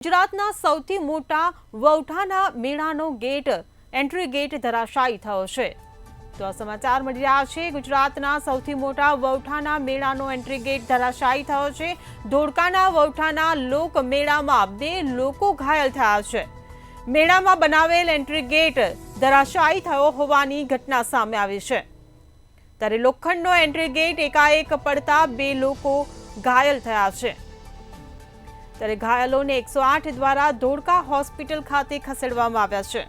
ગુજરાતના સૌથી મોટા વૌઠાના મેળાનો એન્ટ્રી ગેટ ધરાશાયી થયો છે। તો આ સમાચાર મળી રહ્યા છે। ગુજરાતના સૌથી મોટા વૌઠાના મેળાનો એન્ટ્રી ગેટ ધરાશાયી થયો છે। ધોળકાના વૌઠાના લોક મેળામાં 2 લોકો ઘાયલ થયા છે। મેળામાં બનાવેલ એન્ટ્રી ગેટ ધરાશાયી થયો હોવાની ઘટના સામે આવી છે। ત્યારે લોખંડનો એન્ટ્રી ગેટ એકાએક પડતા 2 લોકો ઘાયલ થયા છે। ત્યારે ઘાયલોને 108 દ્વારા ધોળકા હોસ્પિટલ ખાતે ખસેડવામાં આવ્યા છે।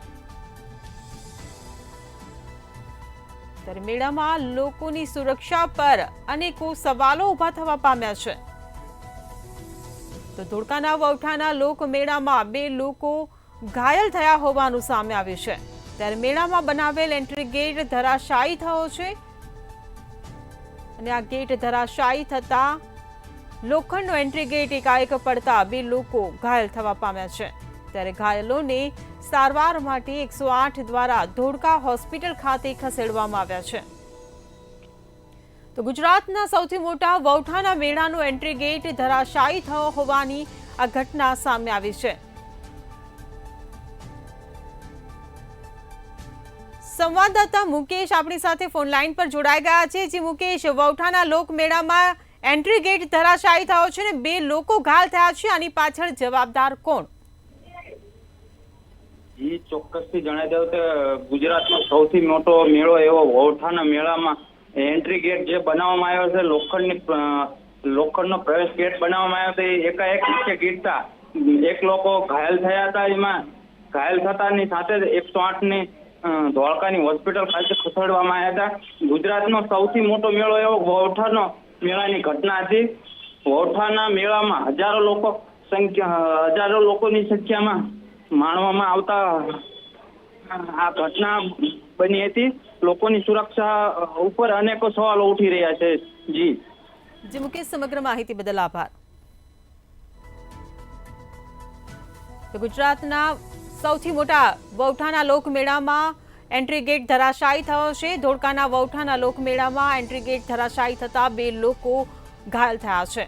ત્યારે મેળામાં લોકોની સુરક્ષા પર અનેકો સવાલો ઊભા થવા પામ્યા છે। તો ધોળકાના વૌઠાના લોક મેળામાં 2 લોકો ઘાયલ થયા હોવાનું સામે આવ્યું છે। ત્યારે મેળામાં બનાવેલ એન્ટ્રી ગેટ ધરાશાયી થયો છે અને આ ગેટ ધરાશાયી થતા લોખંડનો એન્ટ્રી ગેટ એકાએક પડતા 2 લોકો ઘાયલ થવા પામ્યા છે। ત્યારે ઘાયલોને સારવાર માટે 108 દ્વારા ધોળકા હોસ્પિટલ ખાતે ખસેડવામાં આવ્યા છે। તો ગુજરાતના સૌથી મોટા વૌઠાના મેળાનો એન્ટ્રી ગેટ ધરાશાયી થયો હોવાની આ ઘટના સામે આવી છે। સંવાદદાતા મુકેશ આપણી સાથે ફોન લાઈન પર જોડાઈ ગયા છે। જી મુકેશ, વૌઠાના લોક મેળામાં એન્ટ્રી ગેટ ધરાશાયી થયો છે ને 2 લોકો ઘાયલ થયા છે, આની પાછળ જવાબદાર કોણ? જી ચોક્કસથી જણાવી દઉં કે ગુજરાતનો સૌથી મોટો મેળો એવો વૌઠાના મેળામાં એન્ટ્રી ગેટ જે બનાવવામાં આવ્યો છે, લોખંડનો પ્રવેશ ગેટ બનાવવામાં આવ્યો છે, એકાએક નીચે ગીરતા 1 લોકો ઘાયલ થયા હતા। એમાં ઘાયલ થતાની સાથે જ 108 ની ધોળકાની હોસ્પિટલ ખાતે ખસેડવામાં આવ્યા હતા। ગુજરાતનો સૌથી મોટો મેળો એવો વૌઠાનો મેળાની ઘટના હતી। વૌઠાના મેળામાં હજારો લોકોની સંખ્યામાં માણવામાં આવતા આ ઘટના બની હતી। લોકોની સુરક્ષા ઉપર અનેકો સવાલો ઉઠી રહ્યા છે। જી મુકેશ, સમગ્ર માહિતી બદલ આભાર। તો ગુજરાતના સૌથી મોટા વૌઠાના લોક મેળામાં એન્ટ્રી ગેટ ધરાશાયી થયો છે। ધોળકાના વૌઠાના લોક મેળામાં એન્ટ્રી ગેટ ધરાશાયી થતા 2 લોકો ઘાયલ થયા છે।